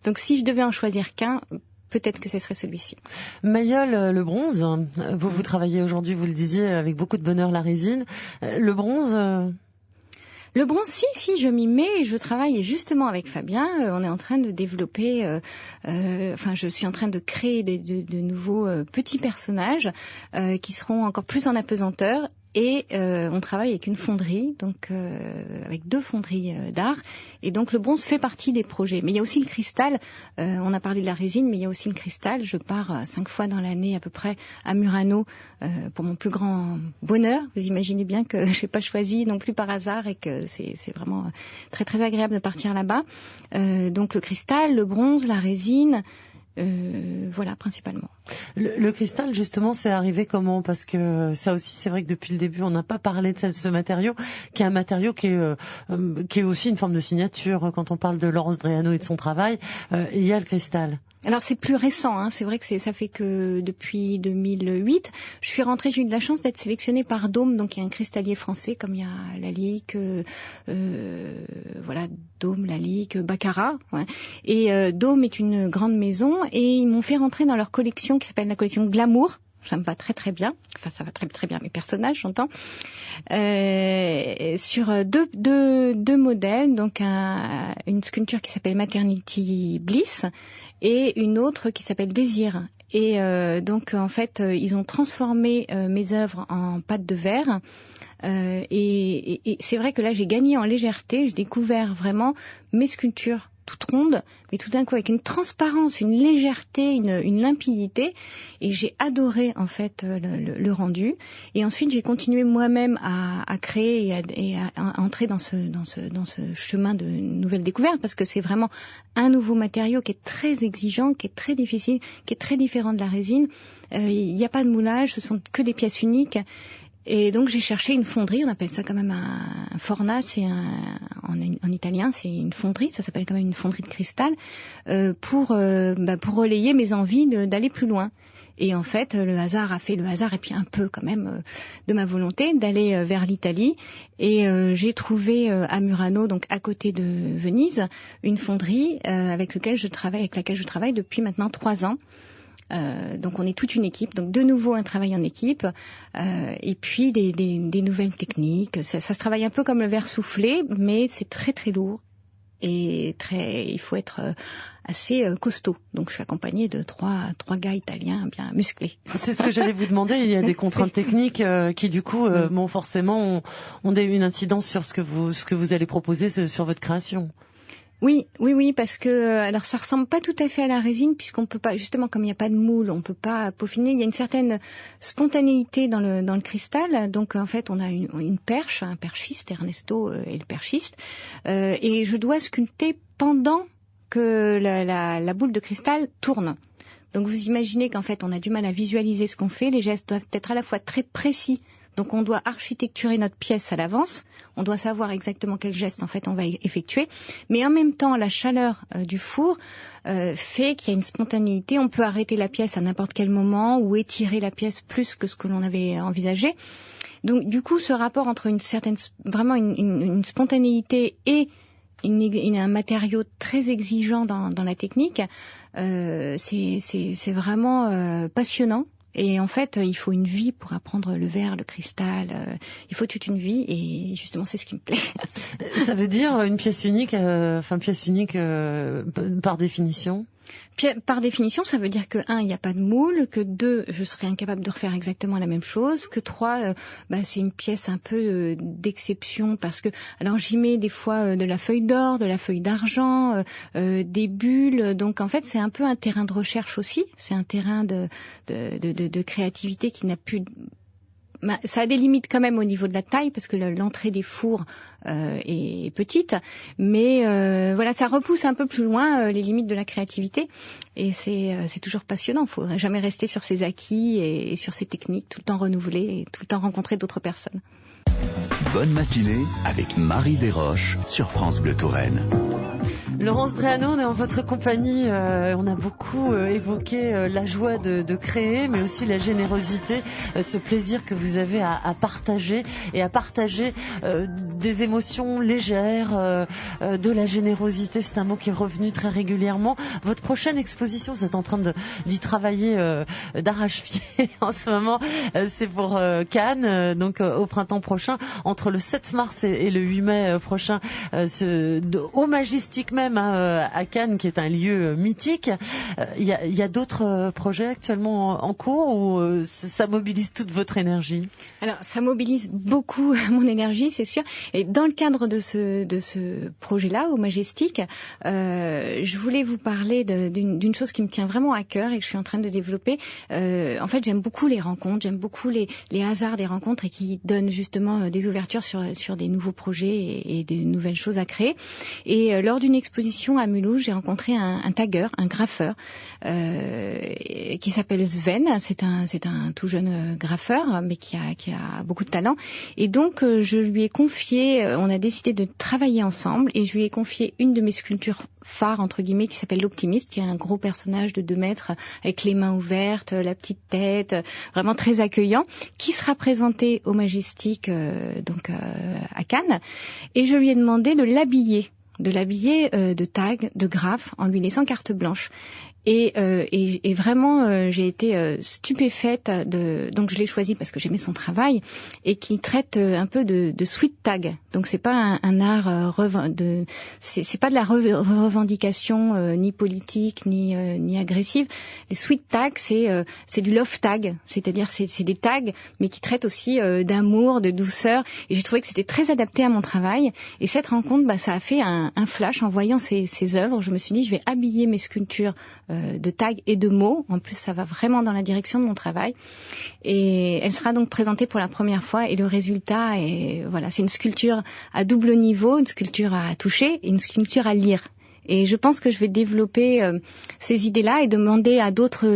Donc si je devais en choisir qu'un, peut-être que ce serait celui-ci. Mayol, le bronze. Vous travaillez aujourd'hui, vous le disiez, avec beaucoup de bonheur la résine. Le bronze. Le bronze, si, je m'y mets. Je travaille justement avec Fabien. On est en train de développer, je suis en train de créer de nouveaux petits personnages qui seront encore plus en apesanteur. Et on travaille avec une fonderie, donc avec 2 fonderies d'art. Et donc le bronze fait partie des projets. Mais il y a aussi le cristal. On a parlé de la résine, mais il y a aussi le cristal. Je pars 5 fois dans l'année à peu près à Murano pour mon plus grand bonheur. Vous imaginez bien que je n'ai pas choisi non plus par hasard et que c'est vraiment très très agréable de partir là-bas. Donc le cristal, le bronze, la résine. Voilà, principalement. Le cristal, justement, c'est arrivé comment? Parce que ça aussi, c'est vrai que depuis le début, on n'a pas parlé de ce matériau, qui est un matériau qui est aussi une forme de signature. Quand on parle de Laurence Dreano et de son travail, il y a le cristal. Alors c'est plus récent, hein. C'est vrai que ça fait que depuis 2008, je suis rentrée, j'ai eu de la chance d'être sélectionnée par Dôme, donc il y a un cristallier français comme il y a Lalique, Dôme, Lalique, Baccarat, ouais. Et Dôme est une grande maison et ils m'ont fait rentrer dans leur collection qui s'appelle la collection Glamour. Ça me va très très bien. Enfin, ça va très très bien mes personnages, j'entends. Sur deux modèles, donc une sculpture qui s'appelle Maternity Bliss et une autre qui s'appelle Désir. Et donc en fait, ils ont transformé mes œuvres en pâte de verre. Et c'est vrai que là, j'ai gagné en légèreté. J'ai découvert vraiment mes sculptures toutes rondes, mais tout d'un coup avec une transparence, une légèreté, une limpidité, et j'ai adoré en fait le rendu. Et ensuite j'ai continué moi-même à créer et à entrer dans ce chemin de nouvelles découvertes, parce que c'est vraiment un nouveau matériau qui est très exigeant, qui est très difficile, qui est très différent de la résine. Il n'y a pas de moulage, ce sont que des pièces uniques. Et donc j'ai cherché une fonderie, on appelle ça quand même un forna, c'est en italien, c'est une fonderie, ça s'appelle quand même une fonderie de cristal, pour relayer mes envies d'aller plus loin. Et en fait, le hasard et puis un peu quand même de ma volonté d'aller vers l'Italie. Et j'ai trouvé à Murano, donc à côté de Venise, une fonderie avec laquelle je travaille depuis maintenant 3 ans. Donc on est toute une équipe, donc de nouveau un travail en équipe, et puis des nouvelles techniques. Ça se travaille un peu comme le verre soufflé, mais c'est très très lourd et il faut être assez costaud. Donc je suis accompagnée de trois gars italiens bien musclés. C'est ce que j'allais vous demander. Il y a des contraintes techniques qui du coup forcément ont une incidence sur ce que vous allez proposer sur votre création. Oui, parce que alors ça ressemble pas tout à fait à la résine, puisqu'on peut pas, justement comme il n'y a pas de moule, on peut pas peaufiner. Il y a une certaine spontanéité dans le cristal. Donc en fait, on a une perche, un perchiste, Ernesto est le perchiste, et je dois sculpter pendant que la boule de cristal tourne. Donc vous imaginez qu'en fait, on a du mal à visualiser ce qu'on fait. Les gestes doivent être à la fois très précis. Donc on doit architecturer notre pièce à l'avance, on doit savoir exactement quel geste en fait on va effectuer, mais en même temps la chaleur du four fait qu'il y a une spontanéité, on peut arrêter la pièce à n'importe quel moment ou étirer la pièce plus que ce que l'on avait envisagé. Donc du coup ce rapport entre une spontanéité et un matériau très exigeant dans la technique, c'est vraiment passionnant. Et en fait, il faut une vie pour apprendre le verre, le cristal. Il faut toute une vie, et justement, c'est ce qui me plaît. Ça veut dire une pièce unique, par définition. Par définition, ça veut dire que 1, il n'y a pas de moule, que 2, je serais incapable de refaire exactement la même chose, que 3, c'est une pièce un peu d'exception, parce que alors j'y mets des fois de la feuille d'or, de la feuille d'argent, des bulles. Donc en fait, c'est un peu un terrain de recherche aussi. C'est un terrain de créativité qui n'a plus. Ça a des limites quand même au niveau de la taille, parce que l'entrée des fours est petite, mais ça repousse un peu plus loin les limites de la créativité, et c'est toujours passionnant. Il faut jamais rester sur ses acquis et sur ses techniques, tout le temps renouveler et tout le temps rencontrer d'autres personnes. Bonne matinée avec Marie Desroches sur France Bleu Touraine. Laurence Dreano, on est en votre compagnie. On a beaucoup évoqué la joie de créer, mais aussi la générosité, ce plaisir que vous avez à partager et à partager des émotions légères, de la générosité. C'est un mot qui est revenu très régulièrement. Votre prochaine exposition, vous êtes en train d'y travailler d'arrache-pied en ce moment. C'est pour Cannes, donc au printemps prochain, entre le 7 mars et le 8 mai prochain, au Majestic même, à Cannes, qui est un lieu mythique. Il y a d'autres projets actuellement en cours ou ça mobilise toute votre énergie? Alors, ça mobilise beaucoup mon énergie, c'est sûr. Et dans le cadre de ce projet-là, au Majestic, je voulais vous parler d'une chose qui me tient vraiment à cœur et que je suis en train de développer. En fait, j'aime beaucoup les rencontres, j'aime beaucoup les hasards des rencontres et qui donnent justement des ouvertures sur des nouveaux projets et des nouvelles choses à créer. Et lors d'une exposition à Mulhouse, j'ai rencontré un tagueur, un graffeur, qui s'appelle Sven. C'est un tout jeune graffeur, mais qui a beaucoup de talent. Et donc, je lui ai confié, on a décidé de travailler ensemble, et je lui ai confié une de mes sculptures phares, entre guillemets, qui s'appelle l'Optimiste, qui est un gros personnage de 2 mètres, avec les mains ouvertes, la petite tête, vraiment très accueillant, qui sera présenté au Majestic, donc à Cannes. Et je lui ai demandé de l'habiller de tags, de graphes, en lui laissant carte blanche. Et vraiment, j'ai été stupéfaite donc je l'ai choisi parce que j'aimais son travail et qu'il traite un peu de sweet tag. Donc c'est pas un art c'est pas de la revendication ni politique ni agressive. Les sweet tags, c'est du love tag, c'est-à-dire c'est des tags mais qui traitent aussi d'amour, de douceur. Et j'ai trouvé que c'était très adapté à mon travail. Et cette rencontre, ça a fait un flash en voyant ces œuvres. Je me suis dit, je vais habiller mes sculptures de tags et de mots. En plus, ça va vraiment dans la direction de mon travail. Et elle sera donc présentée pour la première fois. Et le résultat c'est une sculpture à double niveau, une sculpture à toucher et une sculpture à lire. Et je pense que je vais développer ces idées-là et demander à d'autres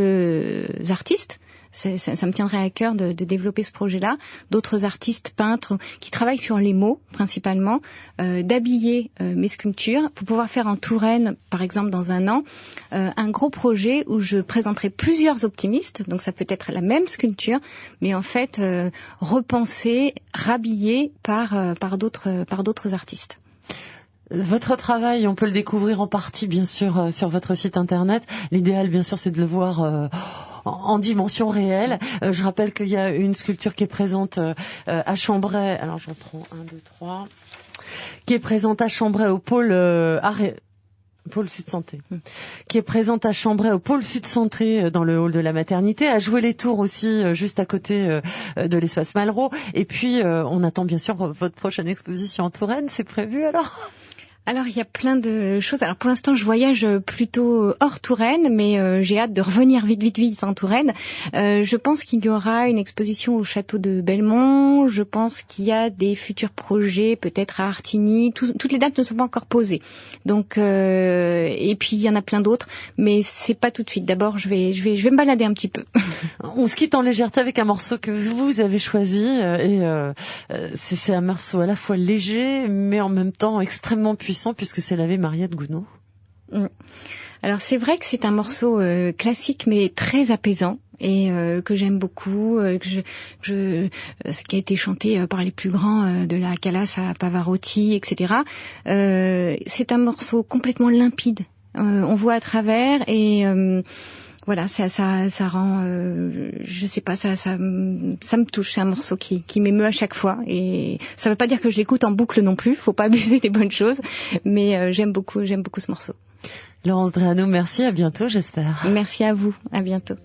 artistes. Ça me tiendrait à cœur de développer ce projet-là, d'autres artistes, peintres, qui travaillent sur les mots, principalement, d'habiller mes sculptures pour pouvoir faire en Touraine, par exemple, dans un an, un gros projet où je présenterai plusieurs optimistes, donc ça peut être la même sculpture, mais en fait, repensée, rhabillée par d'autres artistes. Votre travail, on peut le découvrir en partie, bien sûr, sur votre site internet. L'idéal, bien sûr, c'est de le voir en dimension réelle. Je rappelle qu'il y a une sculpture qui est présente à Chambray. Alors, j'en prends 1, 2, 3. Qui est présente à Chambray au pôle Pôle Sud Santé, qui est présente à Chambray au Pôle Sud Santé dans le hall de la maternité, à Jouer les Tours aussi juste à côté de l'espace Malraux. Et puis on attend bien sûr votre prochaine exposition en Touraine, c'est prévu alors? Alors, il y a plein de choses. Alors, pour l'instant, je voyage plutôt hors Touraine, mais j'ai hâte de revenir vite en Touraine. Je pense qu'il y aura une exposition au château de Belmont. Je pense qu'il y a des futurs projets, peut-être à Artigny. Toutes les dates ne sont pas encore posées. Donc, et puis, il y en a plein d'autres, mais c'est pas tout de suite. D'abord, je vais me balader un petit peu. On se quitte en légèreté avec un morceau que vous avez choisi. C'est un morceau à la fois léger, mais en même temps extrêmement puissant, puisque c'est l'Ave Maria de Gounod. Alors c'est vrai que c'est un morceau classique mais très apaisant et que j'aime beaucoup, qui a été chanté par les plus grands de la Callas à Pavarotti, etc. C'est un morceau complètement limpide. On voit à travers et voilà, ça rend, je sais pas, ça me touche. C'est un morceau qui m'émeut à chaque fois, et ça veut pas dire que je l'écoute en boucle non plus. Faut pas abuser des bonnes choses, mais j'aime beaucoup ce morceau. Laurence Dreano, merci, à bientôt, j'espère. Merci à vous, à bientôt.